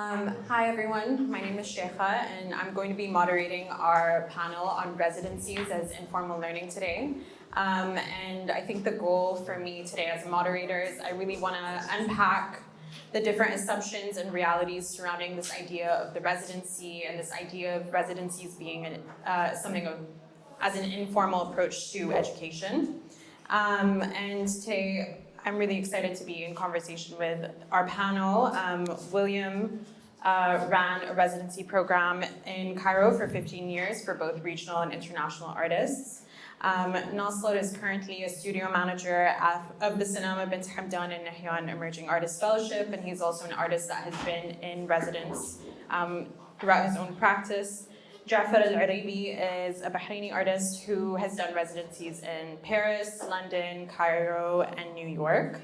Hi everyone, my name is Shaikha and I'm going to be moderating our panel on residencies as informal learning today. And I think the goal for me today as a moderator is I really want to unpack the different assumptions and realities surrounding this idea of the residency and this idea of residencies being something as an informal approach to education. And today I'm really excited to be in conversation with our panel. William ran a residency program in Cairo for 15 years for both regional and international artists. Nasser is currently a studio manager of the Sinama Bint Hamdan and Nahyan Emerging Artist Fellowship, and he's also an artist that has been in residence throughout his own practice. Jaffar Oraibi is a Bahraini artist who has done residencies in Paris, London, Cairo, and New York.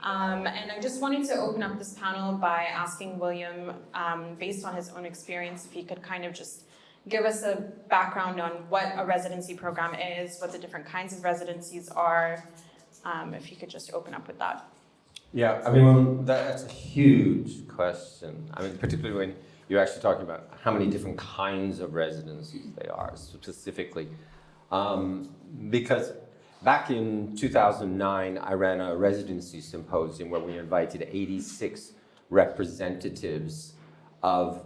And I just wanted to open up this panel by asking William, based on his own experience, if he could kind of just give us a background on what a residency program is, what the different kinds of residencies are, if you could just open up with that. Yeah, I mean, that's a huge question. I mean, particularly when you're actually talking about how many different kinds of residencies there are specifically. Because back in 2009, I ran a residency symposium where we invited 86 representatives of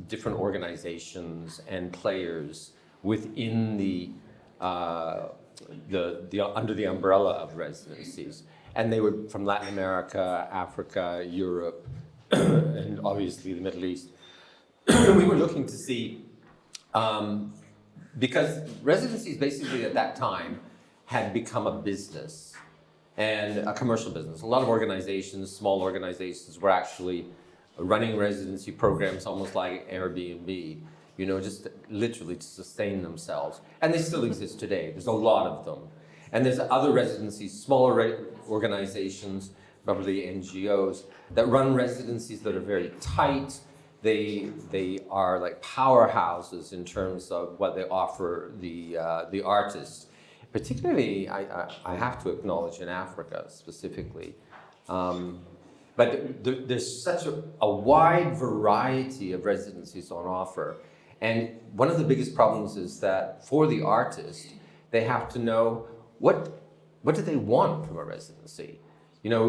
different organizations and players within the under the umbrella of residencies. And they were from Latin America, Africa, Europe, and obviously the Middle East. We were looking to see, because residencies basically at that time had become a business and a commercial business. A lot of organizations, small organizations, were actually running residency programs almost like Airbnb, you know, just literally to sustain themselves. And they still exist today. There's a lot of them. And there's other residencies, smaller organizations, probably NGOs, that run residencies that are very tight. They are like powerhouses in terms of what they offer the artists. Particularly, I have to acknowledge in Africa specifically. But there's such a wide variety of residencies on offer. And one of the biggest problems is that for the artist, they have to know what do they want from a residency? You know,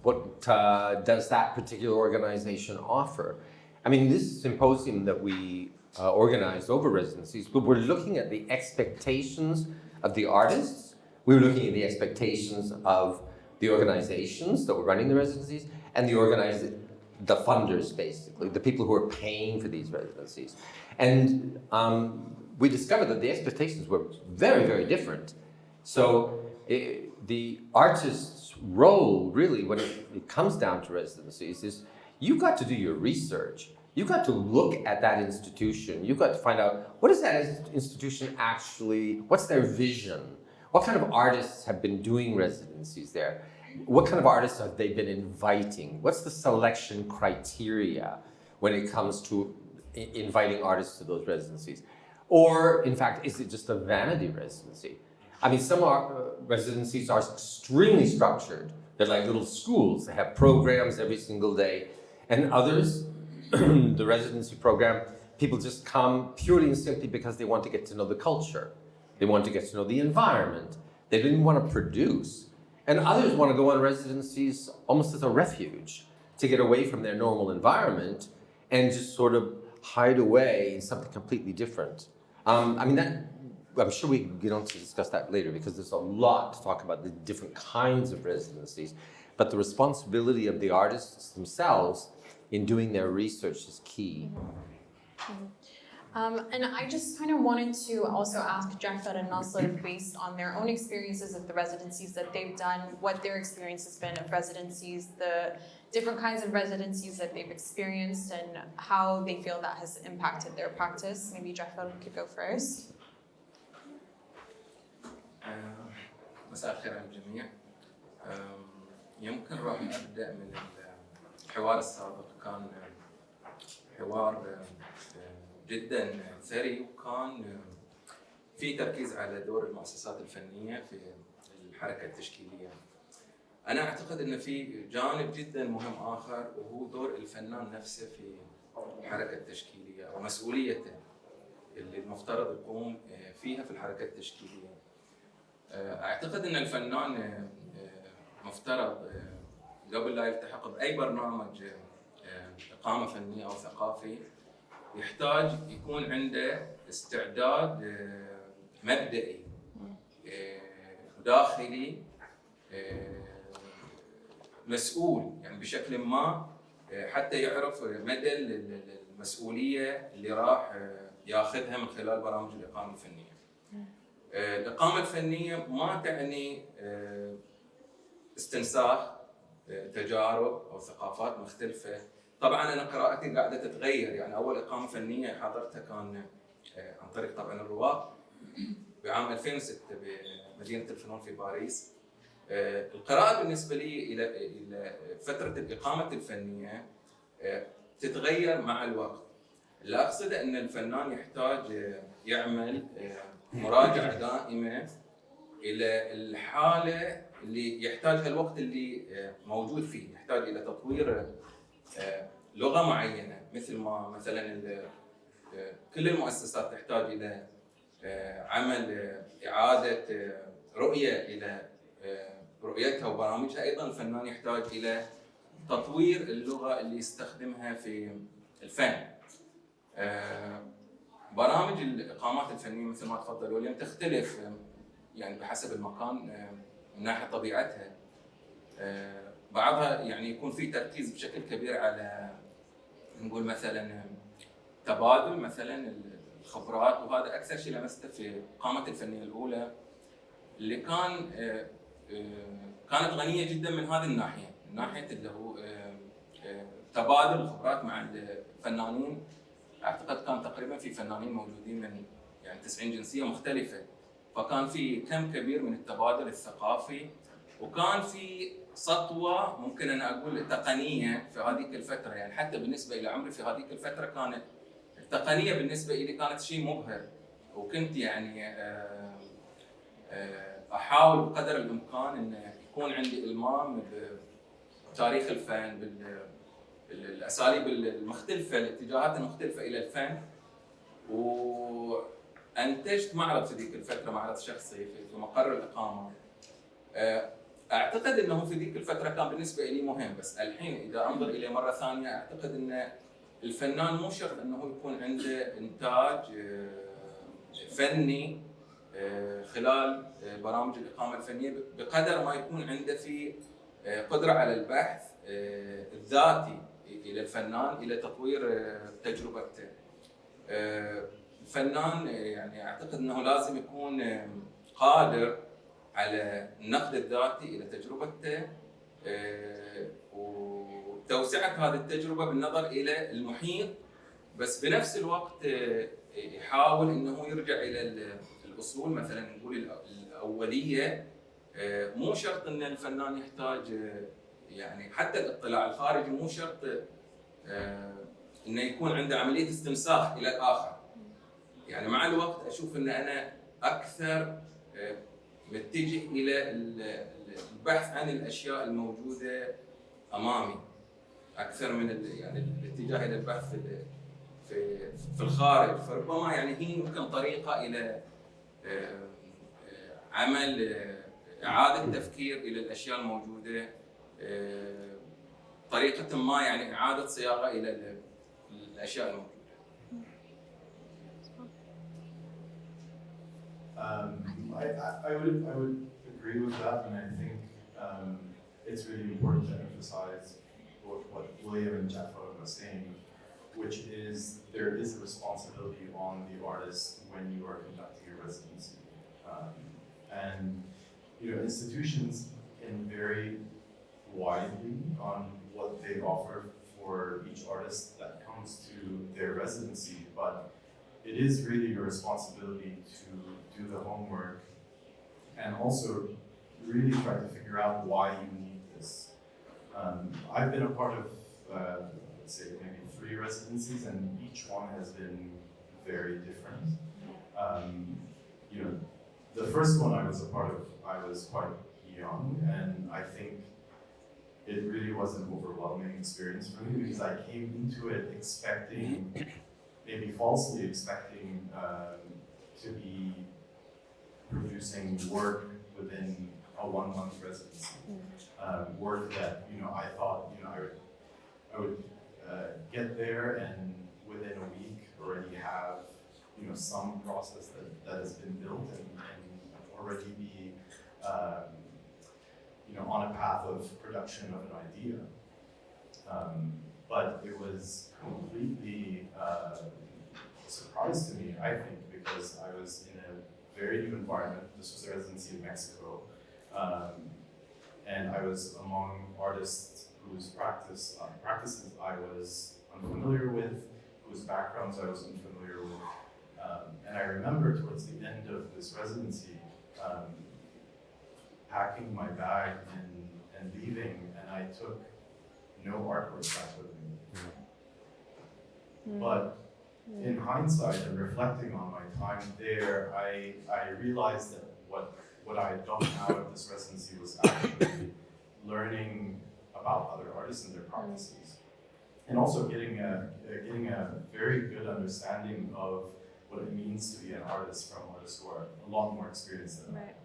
what does that particular organization offer? I mean, this symposium that we organized over residencies, but we're looking at the expectations of the artists. We were looking at the expectations of the organizations that were running the residencies and the funders, basically, the people who are paying for these residencies. And we discovered that the expectations were very, very different. So the artist's role, really, when it comes down to residencies, is you've got to do your research. You've got to look at that institution. You've got to find out, what is that institution actually, what's their vision? What kind of artists have been doing residencies there? What kind of artists have they been inviting? What's the selection criteria when it comes to inviting artists to those residencies? Or, in fact, is it just a vanity residency? I mean, some residencies are extremely structured. They're like little schools. They have programs every single day. And others, the residency program, people just come purely and simply because they want to get to know the culture. They want to get to know the environment. They didn't want to produce. And others want to go on residencies almost as a refuge to get away from their normal environment and just sort of hide away in something completely different. I mean, I'm sure we get on to discuss that later because there's a lot to talk about the different kinds of residencies. But the responsibility of the artists themselves in doing their research is key. And I just kind of wanted to also ask Jaffar and Nasser, based on their own experiences of the residencies that they've done, what their experience has been of residencies, the different kinds of residencies that they've experienced, and how they feel that has impacted their practice. Maybe Jaffar could go first. مساء الخير على الجميع. يمكن راح أبدأ من الحوار السابق. كان حوار جدا ثري، وكان في تركيز على دور المؤسسات الفنية في الحركة التشكيلية. انا اعتقد ان في جانب جدا مهم اخر، وهو دور الفنان نفسه في الحركه التشكيليه او مسؤوليته اللي المفترض يقوم فيها في الحركه التشكيليه. اعتقد ان الفنان مفترض قبل لا يلتحق باي برنامج اقامه فنيه او ثقافي يحتاج يكون عنده استعداد مبدئي داخلي مسؤول، يعني بشكل ما حتى يعرف مدى المسؤوليه اللي راح ياخذها من خلال برامج الاقامه الفنيه. الاقامه الفنيه ما تعني استنساخ تجارب او ثقافات مختلفه. طبعا انا قراءتي قاعده تتغير، يعني اول اقامه فنيه حضرتها كان عن طريق طبعا الرواق بعام 2006 بمدينه الفنون في باريس. القراءه بالنسبه لي الى فتره الاقامه الفنيه تتغير مع الوقت. اللي اقصده ان الفنان يحتاج يعمل مراجعه دائمه الى الحاله اللي يحتاجها الوقت اللي موجود فيه، يحتاج الى تطوير لغه معينه، مثل ما مثلا كل المؤسسات تحتاج الى عمل اعاده رؤيه الى رؤيتها وبرامجها. ايضا الفنان يحتاج الى تطوير اللغه اللي يستخدمها في الفن. برامج الاقامات الفنيه مثل ما تفضل وليم تختلف يعني بحسب المكان من ناحيه طبيعتها. بعضها يعني يكون في تركيز بشكل كبير على نقول مثلا تبادل مثلا الخبرات، وهذا اكثر شيء لمسته في اقامه الفنيه الاولى اللي كانت غنيه جدا من هذه الناحيه، من ناحيه اللي هو تبادل الخبرات مع الفنانين. اعتقد كان تقريبا في فنانين موجودين من يعني 90 جنسيه مختلفه، فكان في كم كبير من التبادل الثقافي، وكان في سطوه ممكن انا اقول تقنيه في هذيك الفتره. يعني حتى بالنسبه الى عمري في هذيك الفتره كانت التقنيه بالنسبه لي كانت شيء مبهر، وكنت يعني احاول بقدر الامكان ان يكون عندي المام بتاريخ الفن، بالاساليب المختلفه، الاتجاهات المختلفه الى الفن. وانتجت معرض في ذيك الفتره، معرض شخصي في مقر الاقامه. اعتقد انه في ذيك الفتره كان بالنسبه لي مهم، بس الحين اذا انظر اليه مره ثانيه اعتقد ان الفنان مو شرط انه يكون عنده انتاج فني خلال برامج الاقامه الفنيه بقدر ما يكون عنده في قدره على البحث الذاتي الى الفنان، الى تطوير تجربته. الفنان يعني اعتقد انه لازم يكون قادر على النقد الذاتي الى تجربته وتوسعه هذه التجربه بالنظر الى المحيط، بس بنفس الوقت يحاول انه يرجع الى الاصول، مثلا نقول الاوليه. مو شرط ان الفنان يحتاج يعني حتى الاطلاع الخارجي، مو شرط انه يكون عنده عمليه استنساخ الى الاخر. يعني مع الوقت اشوف ان انا اكثر متجه الى البحث عن الاشياء الموجوده امامي اكثر من يعني الاتجاه الى البحث في الخارج. فربما يعني هي ممكن طريقه الى عمل اعاده تفكير الى الاشياء الموجوده، طريقه ما يعني اعاده صياغه الى الاشياء الموجوده. I would agree with that, and I think it's really important to emphasize what William and Jaffar were saying, which is there is a responsibility on the artist when you are conducting a residency. And you know, institutions can vary widely on what they offer for each artist that comes to their residency, but it is really your responsibility to do the homework and also really try to figure out why you need this. I've been a part of, let's say, maybe 3 residencies, and each one has been very different. You know, the first one I was a part of, I was quite young, and I think it really was an overwhelming experience for me because I came into it expecting, maybe falsely expecting, to be producing work within a 1-month residency. Work that, I thought, I would get there and within a week already have, some process that has been built and already be, on a path of production of an idea. But it was completely a surprise to me, I think, because I was in a very new environment. This was a residency in Mexico. And I was among artists whose practices I was unfamiliar with, whose backgrounds I was unfamiliar with. And I remember towards the end of this residency, packing my bag and leaving, and I took no artwork back with me. But in hindsight and reflecting on my time there, I realized that what I had gotten out of this residency was actually learning about other artists and their practices, and also getting a very good understanding of what it means to be an artist from artists who are a lot more experienced than I am.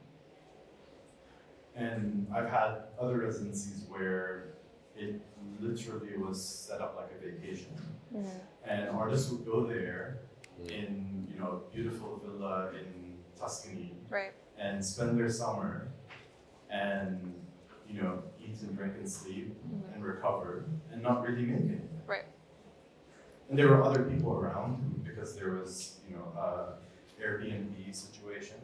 And I've had other residencies where it literally was set up like a vacation, and artists would go there in beautiful villa in Tuscany, and spend their summer and eat and drink and sleep and recover and not really make anything. And there were other people around because there was a Airbnb situation,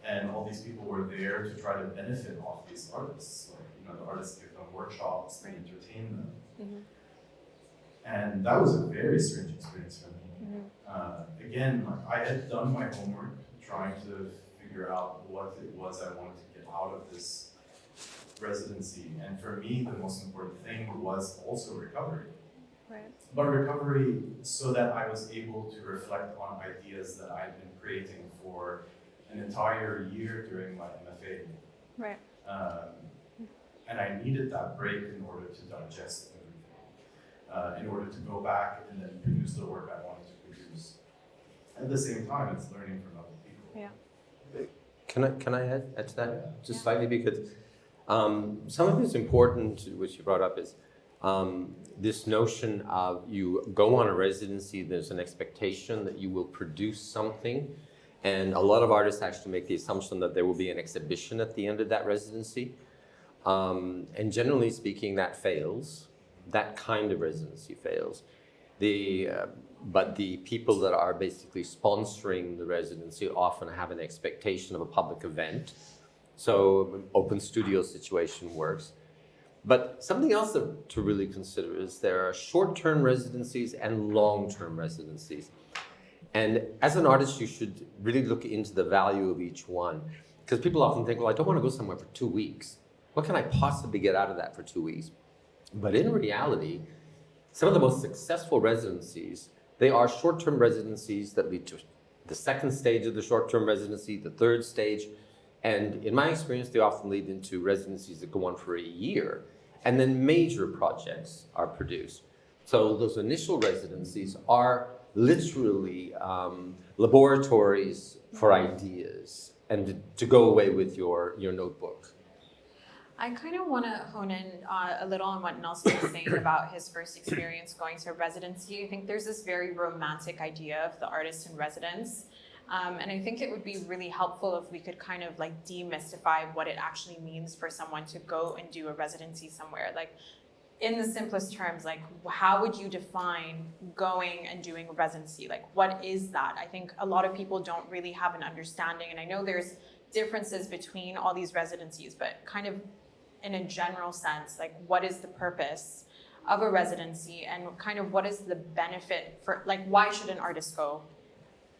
and all these people were there to try to benefit off these artists. Like the artists give them workshops, they entertain them, and that was a very strange experience for me. Again, I had done my homework, trying to figure out what it was I wanted to get out of this residency. And for me, the most important thing was also recovery. But recovery so that I was able to reflect on ideas that I'd been creating for an entire year during my MFA. And I needed that break in order to digest everything, in order to go back and then produce the work I wanted to produce. At the same time, it's learning from other people. Can I add to that just slightly, because something that's important, which you brought up, is this notion of you go on a residency, there's an expectation that you will produce something, and a lot of artists actually make the assumption that there will be an exhibition at the end of that residency, and generally speaking, that fails. That kind of residency fails. But the people that are basically sponsoring the residency often have an expectation of a public event. So open studio situation works. But something else to really consider is there are short-term residencies and long-term residencies. And as an artist, you should really look into the value of each one. Because people often think, well, I don't want to go somewhere for 2 weeks. What can I possibly get out of that for 2 weeks? But in reality, some of the most successful residencies, they are short-term residencies that lead to the second stage of the short-term residency, the third stage. And in my experience, they often lead into residencies that go on for a year. And then major projects are produced. So those initial residencies are literally laboratories for ideas and to go away with your notebook. I kind of want to hone in a little on what Nelson was saying about his first experience going to a residency. I think there's this very romantic idea of the artist in residence. And I think it would be really helpful if we could kind of like demystify what it actually means for someone to go and do a residency somewhere. Like in the simplest terms, like how would you define going and doing a residency? Like what is that? I think a lot of people don't really have an understanding. And I know there's differences between all these residencies, but kind of in a general sense, like what is the purpose of a residency and kind of what is the benefit for, like why should an artist go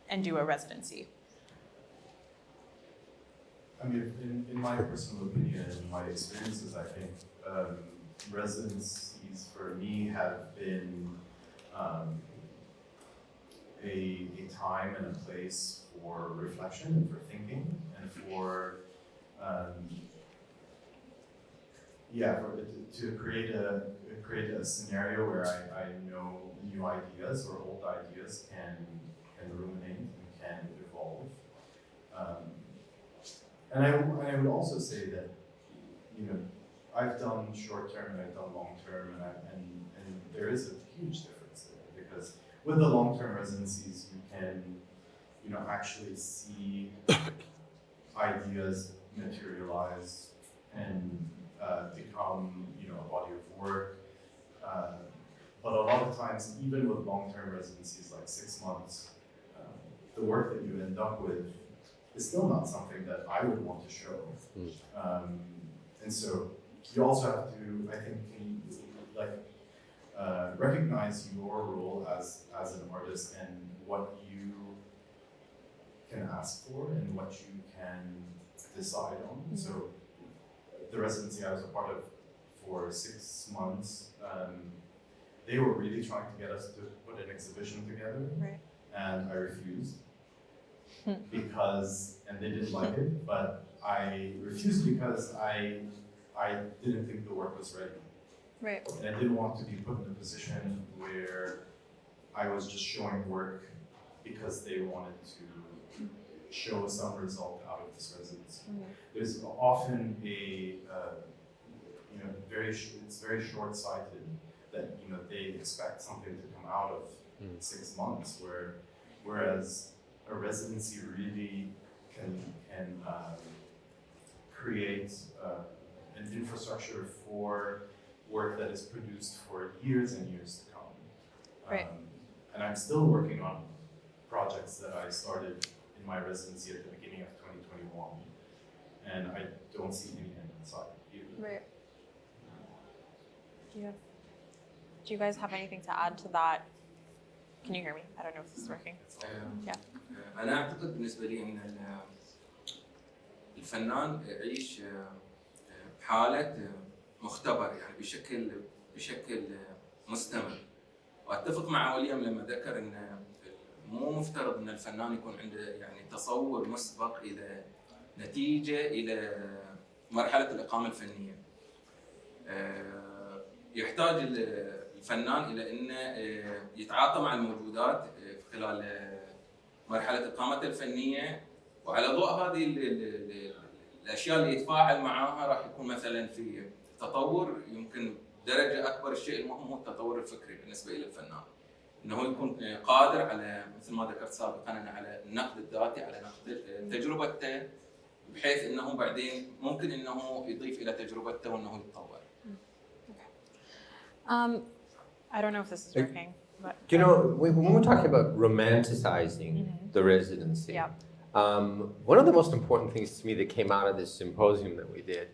and do a residency? I mean, in my personal opinion and my experiences, I think residencies for me have been a time and a place for reflection and for thinking and for to create a scenario where I know new ideas or old ideas can ruminate and can evolve. And I would also say that, you know, I've done short term and I've done long term, and there is a huge difference there, because with the long term residencies you can, you know, actually see ideas materialize and become, you know, a body of work. But a lot of times, even with long-term residencies like 6 months, the work that you end up with is still not something that I would want to show. And so you also have to, I think, recognize your role as an artist and what you can ask for and what you can decide on. So the residency I was a part of for 6 months, they were really trying to get us to put an exhibition together, Right. and I refused because, and they didn't like it, but I refused because I didn't think the work was ready. Right. And I didn't want to be put in a position where I was just showing work because they wanted to show some result out of this residency. There's often a, it's very short-sighted that, you know, they expect something to come out of 6 months, whereas a residency really can create an infrastructure for work that is produced for years and years to come. Right. And I'm still working on projects that I started in my residency at the beginning of 2021, and I don't see any end in sight either. Right. Do you guys have anything to add to that? Can you hear me? I don't know if this is working. Yeah. أنا أعتقد بالنسبة لي أن الفنان يعيش حالة مختبر، يعني بشكل مستمر. وأتفق مع وليم لما ذكر أن مو مفترض أن الفنان يكون عنده يعني تصور مسبق إلى نتيجة إلى مرحلة الإقامة الفنية. يحتاج الفنان إلى أنه يتعاطى مع الموجودات خلال مرحلة إقامته الفنية، وعلى ضوء هذه الأشياء اللي يتفاعل معها راح يكون مثلا في تطور. يمكن درجة أكبر الشيء المهم هو التطور الفكري بالنسبة إلى الفنان، أنه يكون قادر على مثل ما ذكرت سابقا على النقد الذاتي، على نقد تجربته، بحيث أنه بعدين ممكن أنه يضيف إلى تجربته وأنه يتطور. I don't know if this is working, but You know, when we're talking about romanticizing the residency, yeah. One of the most important things to me that came out of this symposium that we did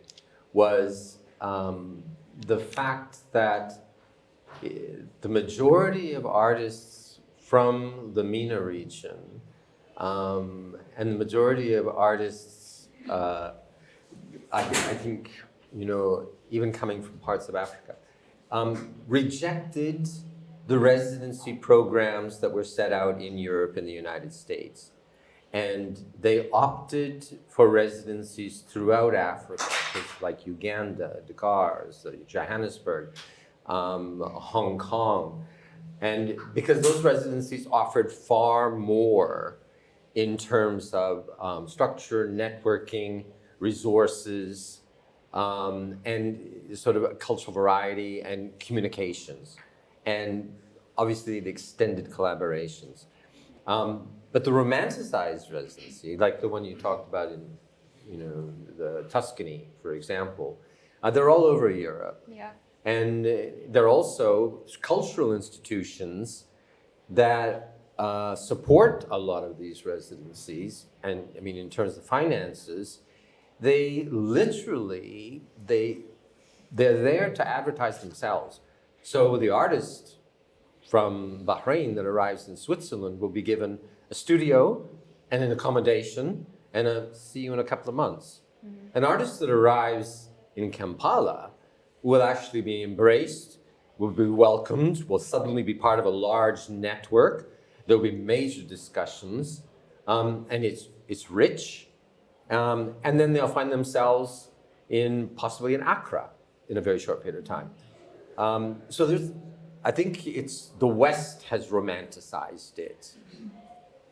was the fact that the majority of artists from the MENA region and the majority of artists, I think, you know, even coming from parts of Africa, rejected the residency programs that were set out in Europe and the United States. And they opted for residencies throughout Africa, like Uganda, Dakar, Johannesburg, Hong Kong. And because those residencies offered far more in terms of structure, networking, resources, and sort of a cultural variety and communications, and obviously the extended collaborations. But the romanticized residency, like the one you talked about in, you know, the Tuscany, for example, they're all over Europe. Yeah. And they're also cultural institutions that support a lot of these residencies. And I mean, in terms of finances, they literally, they're there to advertise themselves. So the artist from Bahrain that arrives in Switzerland will be given a studio and an accommodation and a see you in a couple of months. An artist that arrives in Kampala will actually be embraced, will be welcomed, will suddenly be part of a large network. There'll be major discussions, and it's rich. And then they'll find themselves possibly in Accra in a very short period of time. So I think it's the West has romanticized it.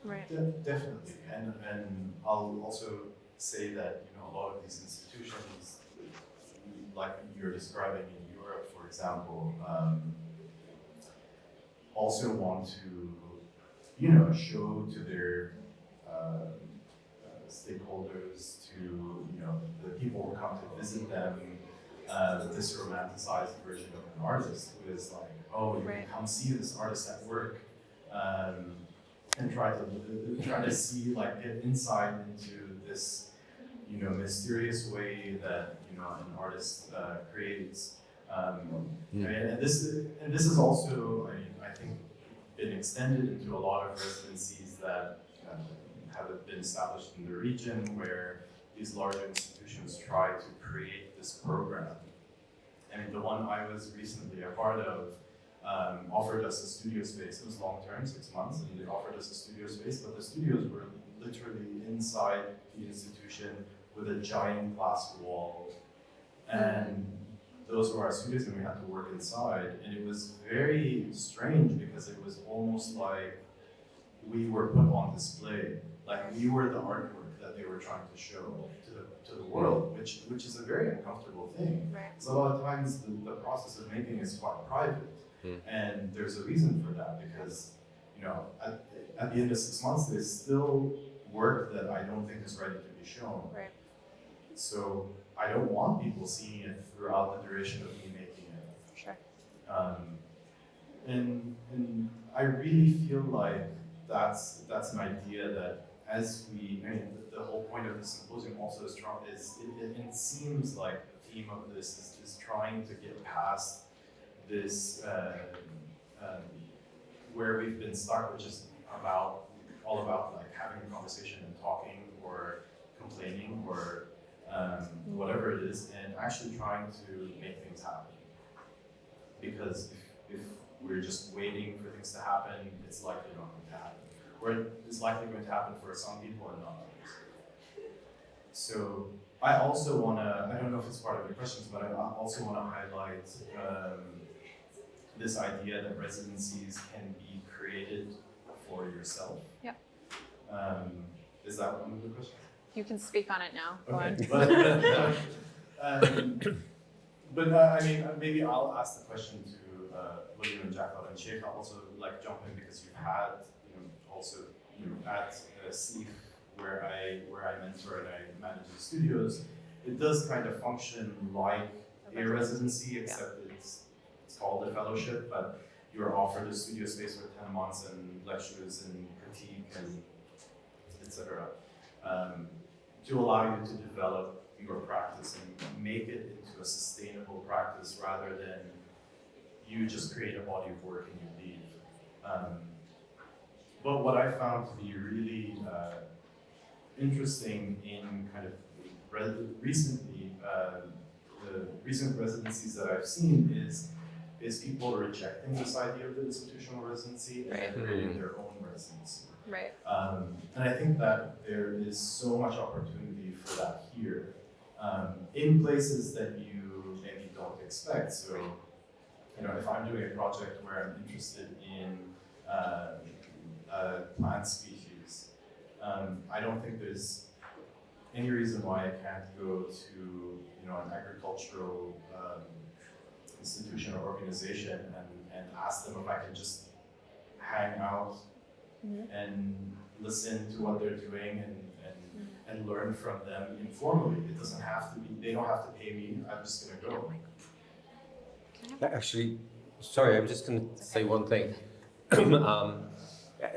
Right. Definitely, and I'll also say that a lot of these institutions, like you're describing in Europe, for example, also want to show to their stakeholders, to the people who come to visit them, this romanticized version of an artist who is like, oh, you can come see this artist at work, and try to see, like, get insight into this mysterious way that an artist creates. And this is also, I think, been extended into a lot of residencies that have been established in the region, where these larger institutions try to create this program. I mean, the one I was recently a part of offered us a studio space. It was long-term, 6 months, and they offered us a studio space, but the studios were literally inside the institution with a giant glass wall. And those were our studios, and we had to work inside. And it was very strange because it was almost like we were put on display. Like we were the artwork that they were trying to show to the world, which is a very uncomfortable thing. Right. Because a lot of times the process of making is quite private. And there's a reason for that, because at the end of 6 months, there's still work that I don't think is ready to be shown. Right. So I don't want people seeing it throughout the duration of me making it. Sure. And I really feel like that's an idea that the whole point of the symposium also is it seems like the theme of this is trying to get past this where we've been stuck, which is all about like having a conversation and talking or complaining or whatever it is, and actually trying to make things happen. Because if we're just waiting for things to happen, it's likely not going to happen. Or it's likely going to happen for some people and not others. So I also want to, I don't know if it's part of your questions, but I also want to highlight this idea that residencies can be created for yourself. Yeah. Is that one of the questions? You can speak on it now. Go Okay. on. But I mean, maybe I'll ask the question to William and Jaffar and Shaikha, also like jump in, because you've had also at SEEF where I mentor and I manage the studios. It does kind of function like a residency, except it's called a fellowship, but you're offered a studio space for 10 months and lectures and critique and etc. To allow you to develop your practice and make it into a sustainable practice, rather than you just create a body of work and you leave. But what I found to be really interesting in kind of recently, the recent residencies that I've seen is people rejecting this idea of the institutional residency and creating their own residency. Right. And I think that there is so much opportunity for that here, in places that you maybe don't expect. So, if I'm doing a project where I'm interested in a plant species, I don't think there's any reason why I can't go to an agricultural institution or organization and ask them if I can just hang out and listen to what they're doing and learn from them informally. It doesn't have to be, they don't have to pay me, I'm just gonna go. Actually, sorry, I'm just going to say one thing.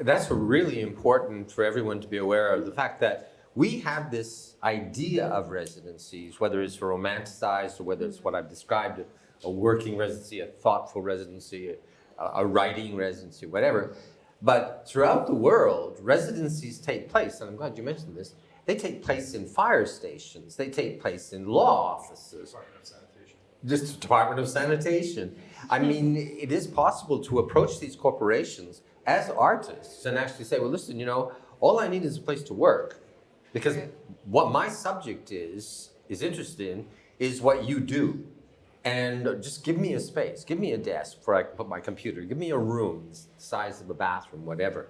That's really important for everyone to be aware of, the fact that we have this idea of residencies, whether it's romanticized or whether it's what I've described, a working residency, a thoughtful residency, a writing residency, whatever. But throughout the world, residencies take place, and I'm glad you mentioned this, they take place in fire stations, they take place in law offices. Department of Sanitation. Just Department of Sanitation. I mean, it is possible to approach these corporations as artists and actually say, well, listen, all I need is a place to work. Because what my subject is interested in is what you do. and just give me a space, give me a desk where I can put my computer, give me a room the size of a bathroom, whatever.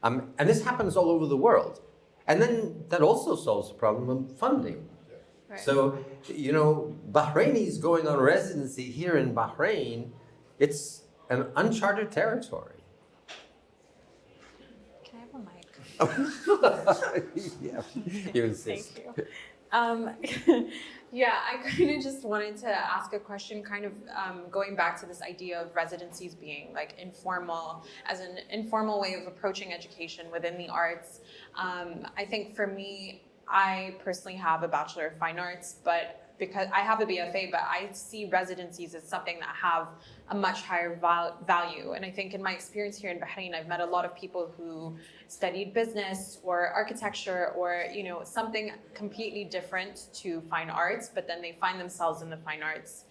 And this happens all over the world. And then that also solves the problem of funding. Right. So, Bahrainis going on residency here in Bahrain, it's an uncharted territory. Can I have a mic? Yeah, you insist. Thank you. Yeah, I kind of just wanted to ask a question, kind of going back to this idea of residencies being like informal, as an informal way of approaching education within the arts. I think for me, I personally have a Bachelor of Fine Arts, but because I have a BFA, but I see residencies as something that have a much higher value. And I think in my experience here in Bahrain, I've met a lot of people who studied business or architecture or, something completely different to fine arts, but then they find themselves in the fine arts.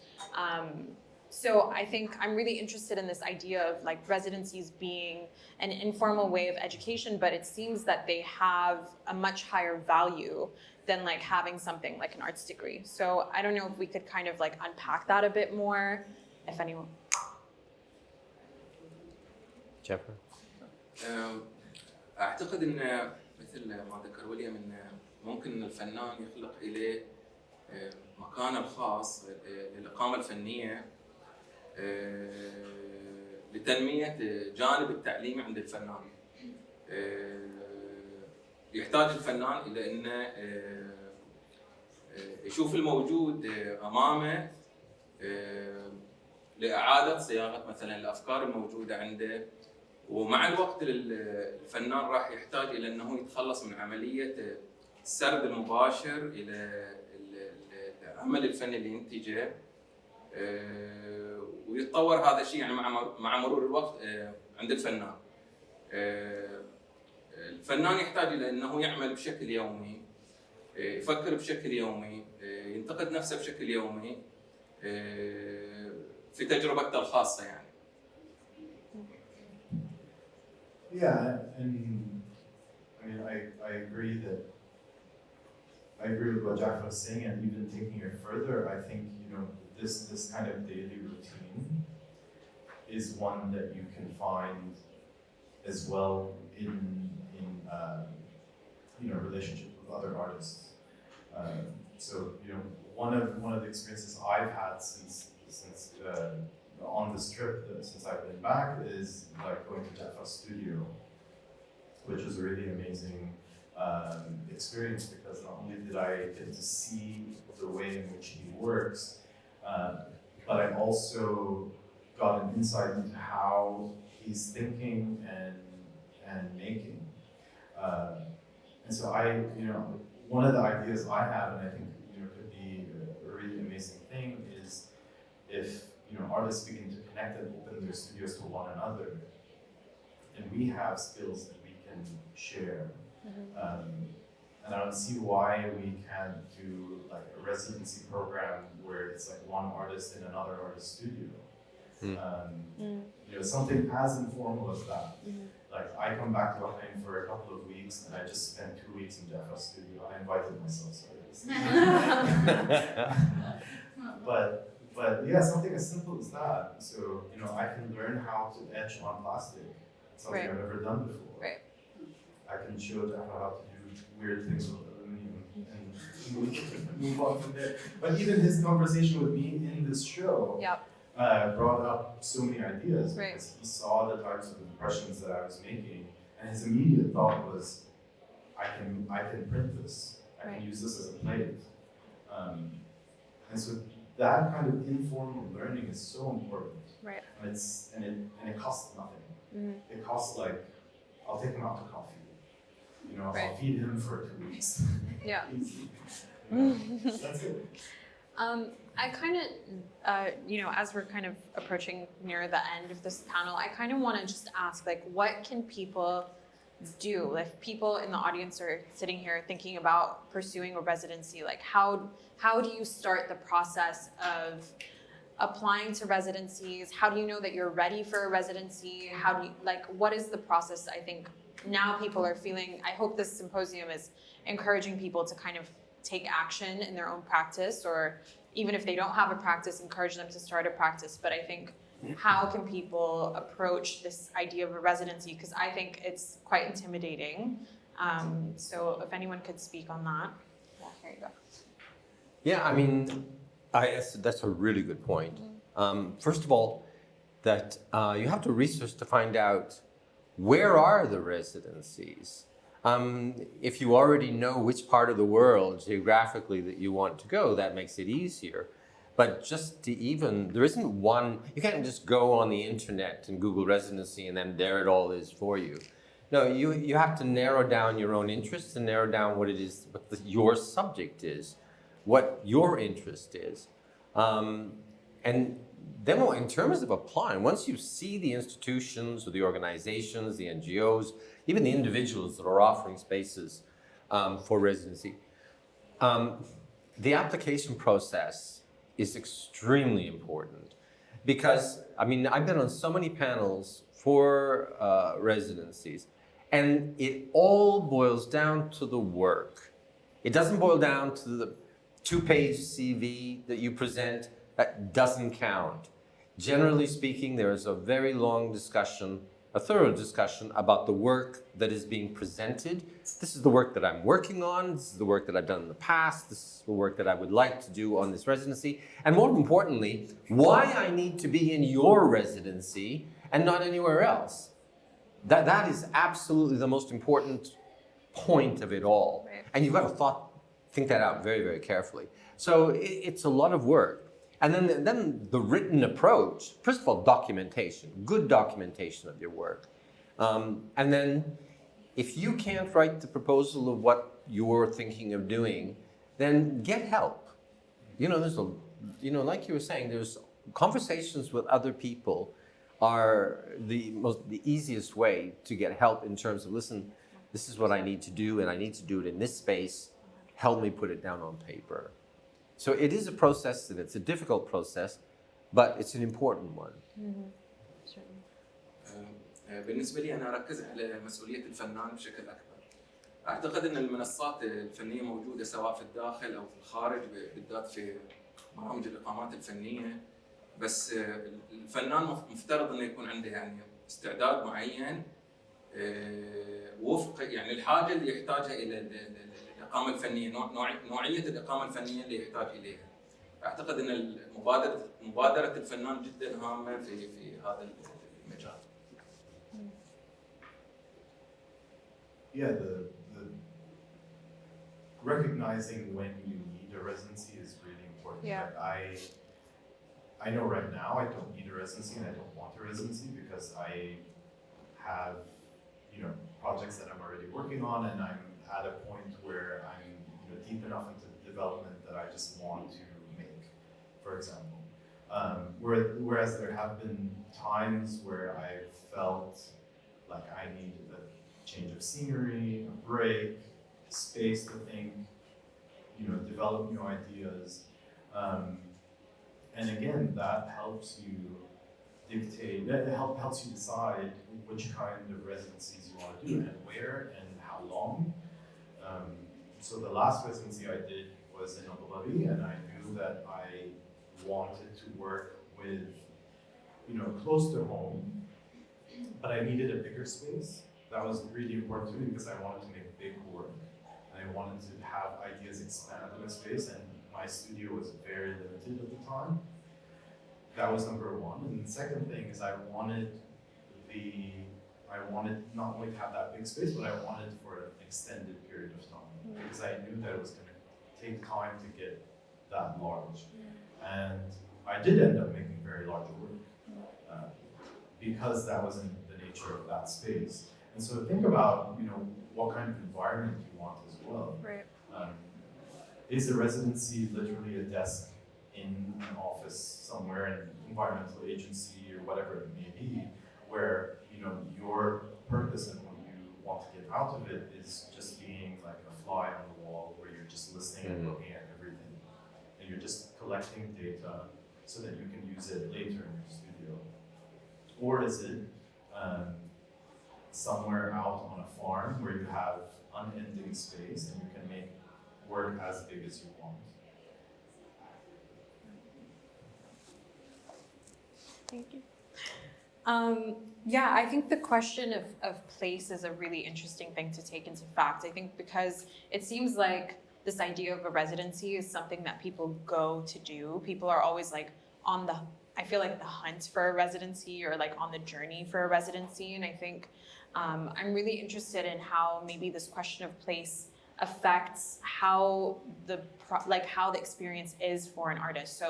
So I think I'm really interested in this idea of like residencies being an informal way of education, but it seems that they have a much higher value than like having something like an arts degree. So I don't know if we could kind of like unpack that a bit more, if anyone. Jaffar? أعتقد إن مثل ما ذكر ويليام إن ممكن الفنان يخلق إليه مكانه الخاص للإقامة الفنية لتنمية جانب التعليمي عند الفنان. يحتاج الفنان إلى إنه يشوف الموجود أمامه لإعادة صياغة مثلا الأفكار الموجودة عنده، ومع الوقت الفنان راح يحتاج إلى أنه يتخلص من عملية السرد المباشر إلى العمل الفني اللي ينتجه، ويتطور هذا الشيء يعني مع مرور الوقت عند الفنان. الفنان يحتاج إلى أنه يعمل بشكل يومي، يفكر بشكل يومي، ينتقد نفسه بشكل يومي في تجربته الخاصة يعني. Yeah, and I mean, I agree with what Jaffar was saying, and even taking it further, I think, this kind of daily routine is one that you can find as well in relationship with other artists. So, one of the experiences I've had since on this trip, since I've been back, is like going to Jaffar's studio, which was a really amazing experience, because not only did I get to see the way in which he works, but I also got an insight into how he's thinking and making. And so one of the ideas I have, and I think could be a really amazing thing, is if artists begin to connect and open their studios to one another, and we have skills that we can share. And I don't see why we can't do like a residency program where it's like one artist in another artist's studio. Something as informal as that. Like I come back to Bahrain for a couple of weeks, and I just spent 2 weeks in Jaffar's studio. I invited myself, But yeah, something as simple as that. So I can learn how to etch on plastic, something I've never done before. Right. I can show Jaffar how to do weird things with aluminum, and move on from there. But even his conversation with me in this show brought up so many ideas, because he saw the types of impressions that I was making, and his immediate thought was, I can print this. I can use this as a plate. And so that kind of informal learning is so important. Right. And it costs nothing. It costs like, I'll take him out to coffee. I'll feed him for 2 weeks. Yeah. That's it. I kind of, as we're kind of approaching near the end of this panel, I kind of want to just ask, like, what can people do? If people in the audience are sitting here thinking about pursuing a residency, like, how do you start the process of applying to residencies? How do you know that you're ready for a residency? How do you, what is the process? I think now people are feeling, I hope this symposium is encouraging people to kind of take action in their own practice, or even if they don't have a practice, encourage them to start a practice. But I think, how can people approach this idea of a residency? Because I think it's quite intimidating. So if anyone could speak on that. Yeah, here you go. Yeah, I mean, that's a really good point. First of all, that you have to research to find out where are the residencies. If you already know which part of the world geographically that you want to go, that makes it easier. But just to there isn't one, you can't just go on the internet and Google residency and then there it all is for you. No, you have to narrow down your own interests and narrow down what it is, your subject is, what your interest is. And then in terms of applying, once you see the institutions or the organizations, the NGOs, even the individuals that are offering spaces for residency, the application process is extremely important. Because, I mean, I've been on so many panels for residencies, and it all boils down to the work. It doesn't boil down to the 2-page CV that you present. That doesn't count. Generally speaking, there is a very long discussion, a thorough discussion about the work that is being presented. This is the work that I'm working on. This is the work that I've done in the past. This is the work that I would like to do on this residency. And more importantly, why I need to be in your residency and not anywhere else. That is absolutely the most important point of it all. Right. And you've got to think that out very, very carefully. So it's a lot of work. And then the written approach, first of all, documentation, good documentation of your work. And then if you can't write the proposal of what you're thinking of doing, then get help. You know, like you were saying, there's conversations with other people are the easiest way to get help in terms of, listen, this is what I need to do and I need to do it in this space. Help me put it down on paper. So it is a process and it's a difficult process, but it's an important one. بالنسبة لي أنا أركز على مسؤولية الفنان بشكل أكبر. أعتقد أن المنصات الفنية موجودة سواء في الداخل أو في الخارج، بالذات في برامج الإقامات الفنية. بس الفنان مفترض أنه يكون عنده يعني استعداد معين وفق يعني الحاجة اللي يحتاجها إلى الإقامة الفنية، نوعية الإقامة الفنية اللي يحتاج إليها. أعتقد أن مبادرة الفنان جدا هامة في هذا المجال. Yeah, the recognizing when you need a residency is really important. Yeah. I know right now I don't need a residency and I don't want a residency because I have, projects that I'm already working on, and I'm at a point where I'm deep enough into development that I just want to make, for example. Whereas there have been times where I felt like I needed a change of scenery, a break, space to think, develop new ideas. And again, that helps you dictate, helps you decide which kind of residencies you want to do and where and how long. So the last residency I did was in Abu Dhabi, and I knew that I wanted to work with, close to home, but I needed a bigger space. That was really important to me because I wanted to make big work. And I wanted to have ideas expand in a space, and my studio was very limited at the time. That was number one. And the second thing is I wanted not only to have that big space, but I wanted for an extended period of time because I knew that it was going to take time to get that large. And I did end up making very large work because that was in the nature of that space. And so think about, what kind of environment you want as well. Right. Is a residency literally a desk in an office somewhere, an environmental agency or whatever it may be, where your purpose and what you want to get out of it is just being like a fly on the wall, where you're just listening and looking at everything, and you're just collecting data so that you can use it later in your studio? Or is it somewhere out on a farm where you have unending space and you can make work as big as you want? Thank you. Yeah, I think the question of place is a really interesting thing to take into fact. I think because it seems like this idea of a residency is something that people go to do. People are always like on the, I feel like the hunt for a residency or like on the journey for a residency. And I think I'm really interested in how maybe this question of place affects how how the experience is for an artist. So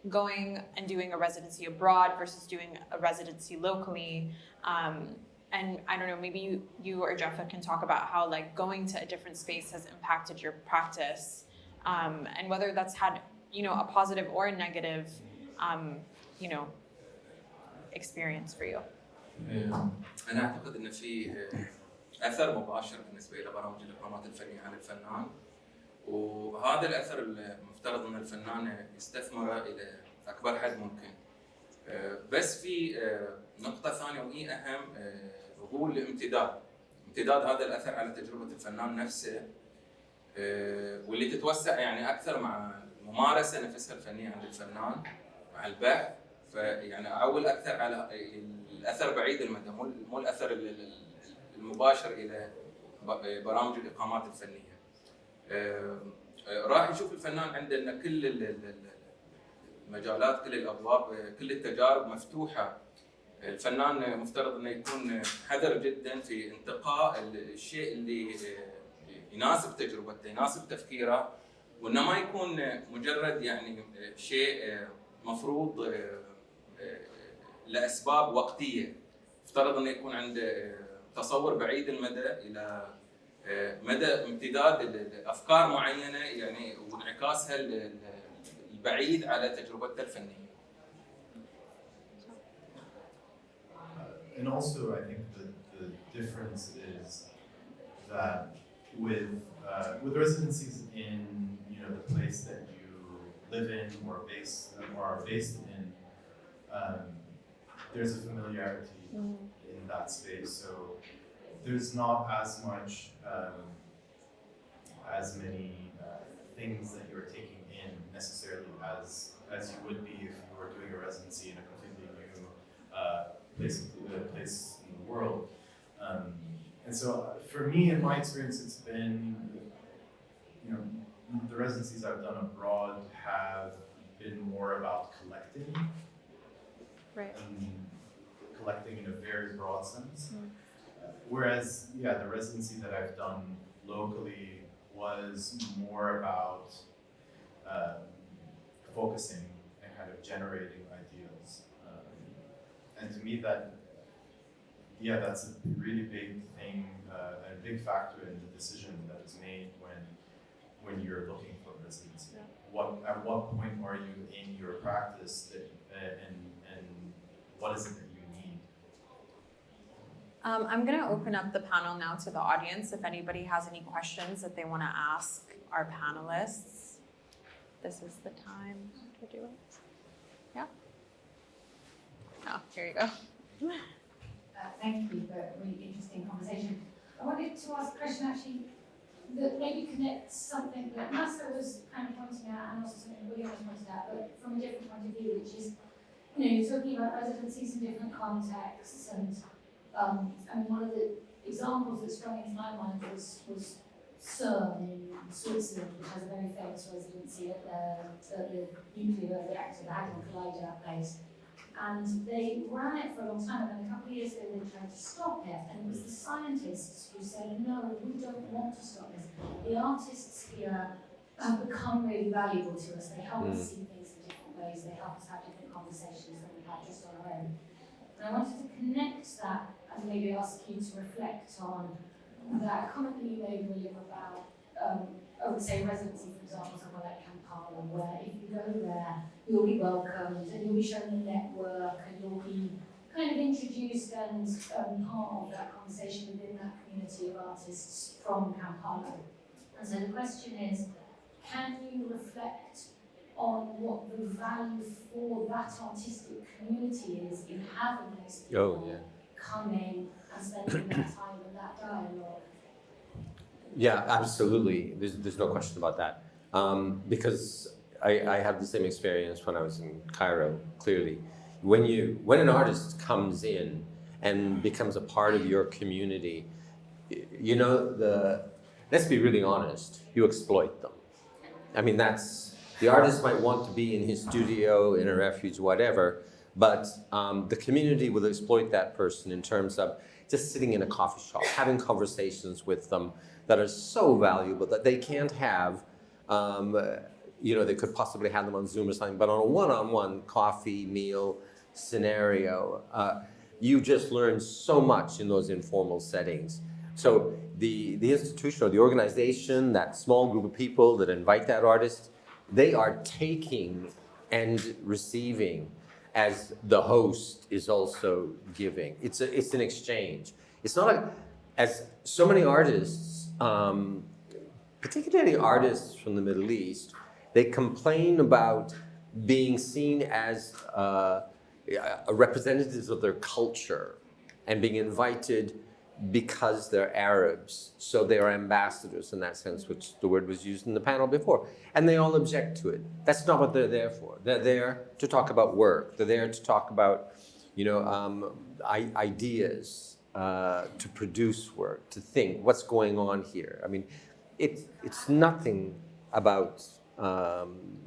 going and doing a residency abroad versus doing a residency locally. And I don't know, maybe you or Jaffa can talk about how like going to a different space has impacted your practice, and whether that's had, you know, a positive or a negative, you know, experience for you. أنا أعتقد إن في أثر مباشر بالنسبة إلى برامج الإقامات الفنية على الفنان، وهذا الأثر المفترض أن الفنان يستثمره إلى أكبر حد ممكن. بس في نقطة ثانية وهي أهم، وهو الامتداد. امتداد هذا الأثر على تجربة الفنان نفسه، واللي تتوسع يعني أكثر مع الممارسة نفسها الفنية عند الفنان مع البحث. فيعني أعول أكثر على الأثر بعيد المدى، مو الأثر المباشر إلى برامج الإقامات الفنية. راح يشوف الفنان عندنا كل المجالات، كل الابواب، كل التجارب مفتوحه. الفنان مفترض انه يكون حذر جدا في انتقاء الشيء اللي يناسب تجربته، يناسب تفكيره، وانه ما يكون مجرد يعني شيء مفروض لاسباب وقتيه. مفترض انه يكون عنده تصور بعيد المدى الى مدى امتداد الافكار معينه يعني وانعكاسها البعيد على تجربته الفنيه. And also, I think the difference is that with residencies in the place that you live in or are based in, there's a familiarity in that space. So there's not as much, as many things that you're taking in necessarily as you would be if you were doing a residency in a completely new place in the world. And so for me, in my experience, it's been, the residencies I've done abroad have been more about collecting. Right. Collecting in a very broad sense. Whereas, the residency that I've done locally was more about focusing and kind of generating ideas. And to me, that's a really big thing, a big factor in the decision that is made when you're looking for a residency. Yeah. At what point are you in your practice and what is it that you need? I'm going to open up the panel now to the audience if anybody has any questions that they want to ask our panelists. This is the time to do it. Yeah? Oh, here you go. Thank you for a really interesting conversation. I wanted to ask a question actually that maybe connects something that Nasser was kind of pointing out and also something William was pointing out, but from a different point of view, which is, you're talking about residencies in different contexts, and one of the examples that sprung into my mind was CERN in Switzerland, which has a very famous residency at the nuclear reactor, the Hadron Collider, that place. And they ran it for a long time, and then a couple of years ago they tried to stop it, and it was the scientists who said, no, we don't want to stop this. The artists here have become really valuable to us. They help us see things in different ways, they help us have different conversations than we have just on our own. And I wanted to connect that and maybe ask you to reflect on that comment that you made, William, about, say, residency, for example, somewhere like Kampala, where if you go there, you'll be welcomed and you'll be shown a network and you'll be kind of introduced and part of that conversation within that community of artists from Kampala. And so the question is, can you reflect on what the value for that artistic community is in having those people coming and spending that time in that dialogue? Yeah, absolutely. There's no question about that. Because I had the same experience when I was in Cairo, clearly. when an artist comes in and becomes a part of your community, you know, let's be really honest, you exploit them. I mean, the artist might want to be in his studio, in a refuge, whatever, but the community will exploit that person in terms of just sitting in a coffee shop, having conversations with them that are so valuable that they can't have, you know, they could possibly have them on Zoom or something, but on a one-on-one coffee, meal scenario, you just learn so much in those informal settings. So the institution or the organization, that small group of people that invite that artist, they are taking and receiving as the host is also giving. It's an exchange. It's not like, as so many artists, particularly artists from the Middle East, they complain about being seen as representatives of their culture and being invited because they're Arabs, so they are ambassadors in that sense, which the word was used in the panel before. And they all object to it. That's not what they're there for. They're there to talk about work. They're there to talk about, you know, ideas, to produce work, to think what's going on here. I mean, it's nothing about,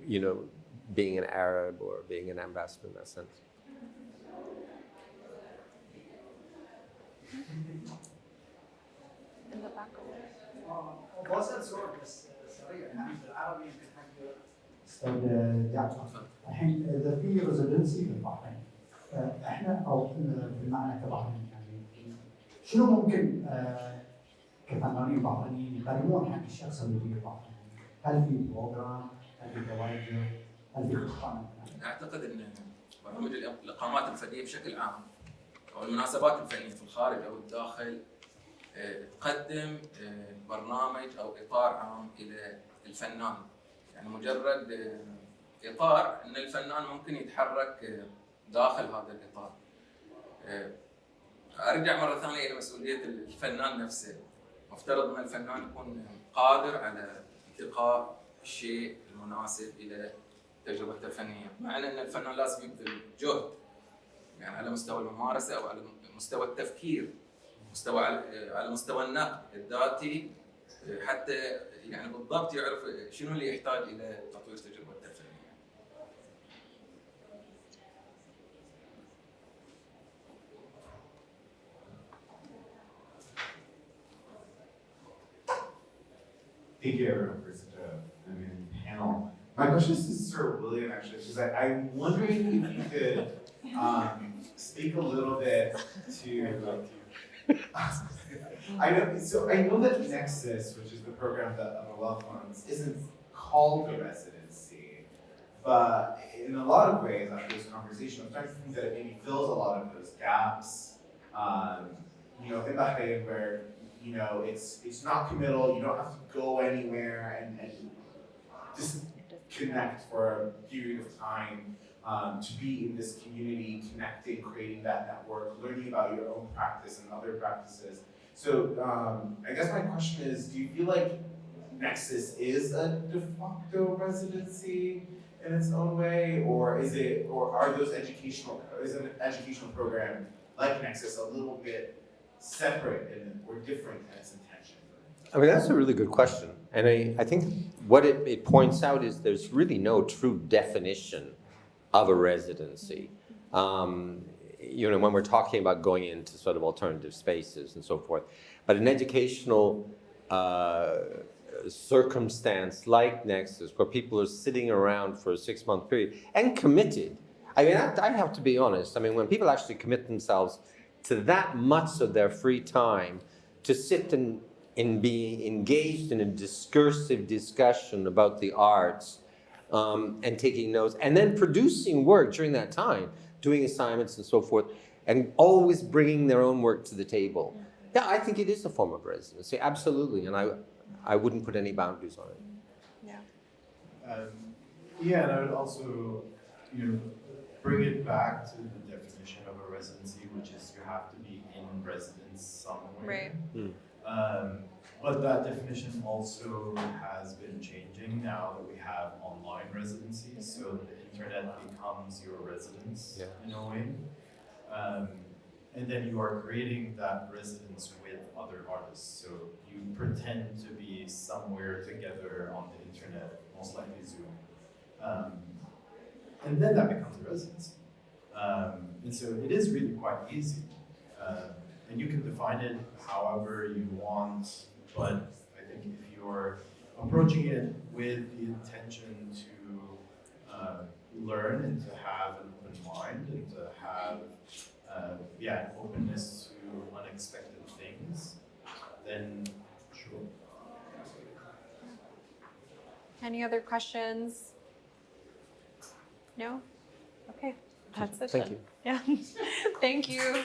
you know, being an Arab or being an ambassador in that sense. In the back. بسأل سؤال بس سريع يعني بالعربي يمكن حق استاذ جعفر. الحين اذا في ريزيدنسي في البحرين احنا او بمعنى كبحرين يعني شنو ممكن كفنانين بحرينيين يقدمون حق الشخص اللي يجي البحرين؟ هل في بروجرام؟ هل في توجه؟ هل في خطه؟ اعتقد ان برامج الاقامات الفنيه بشكل عام او المناسبات الفنيه في الخارج او الداخل تقدم برنامج او اطار عام الى الفنان، يعني مجرد اطار ان الفنان ممكن يتحرك داخل هذا الاطار. ارجع مره ثانيه الى مسؤوليه الفنان نفسه، مفترض ان الفنان يكون قادر على انتقاء الشيء المناسب الى تجربته الفنيه، مع ان الفنان لازم يبذل جهد يعني على مستوى الممارسه او على مستوى التفكير، على مستوى النقد الذاتي، حتى يعني بالضبط يعرف شنو اللي يحتاج الى تطوير تجربته الفنيه. Thank you everyone for such an amazing panel. My question is to Sir William actually, because I'm wondering if you could speak a little bit to I know that Nexus, which is the program that Wealth funds, isn't called a residency, but in a lot of ways after this conversation, I'm starting to think that it maybe fills a lot of those gaps. You know, in Bahrain where, you know, it's not committal, you don't have to go anywhere and just connect for a period of time. To be in this community, connecting, creating that network, learning about your own practice and other practices. So I guess my question is, do you feel like Nexus is a de facto residency in its own way, or is an educational program like Nexus a little bit separate or different in its intention? I mean, that's a really good question. And I think what it points out is there's really no true definition of a residency. You know, when we're talking about going into sort of alternative spaces and so forth, but an educational circumstance like Nexus, where people are sitting around for a 6-month period and committed. I mean, I have to be honest. I mean, when people actually commit themselves to that much of their free time to sit and be engaged in a discursive discussion about the arts, and taking notes, and then producing work during that time, doing assignments and so forth, and always bringing their own work to the table. Yeah, I think it is a form of residency, absolutely, and I wouldn't put any boundaries on it. Yeah. Yeah, and I would also, you know, bring it back to the definition of a residency, which is you have to be in residence somewhere. Right. But that definition also has been changing now that we have online residencies, so the internet becomes your residence in a way. And then you are creating that residence with other artists. So you pretend to be somewhere together on the internet, most likely Zoom. And then that becomes a residency. And so it is really quite easy. And you can define it however you want, but I think if you're approaching it with the intention to learn and to have an open mind and to have an openness to unexpected things, then sure. Any other questions? No? Okay, that's it. Thank then. Yeah. Thank you.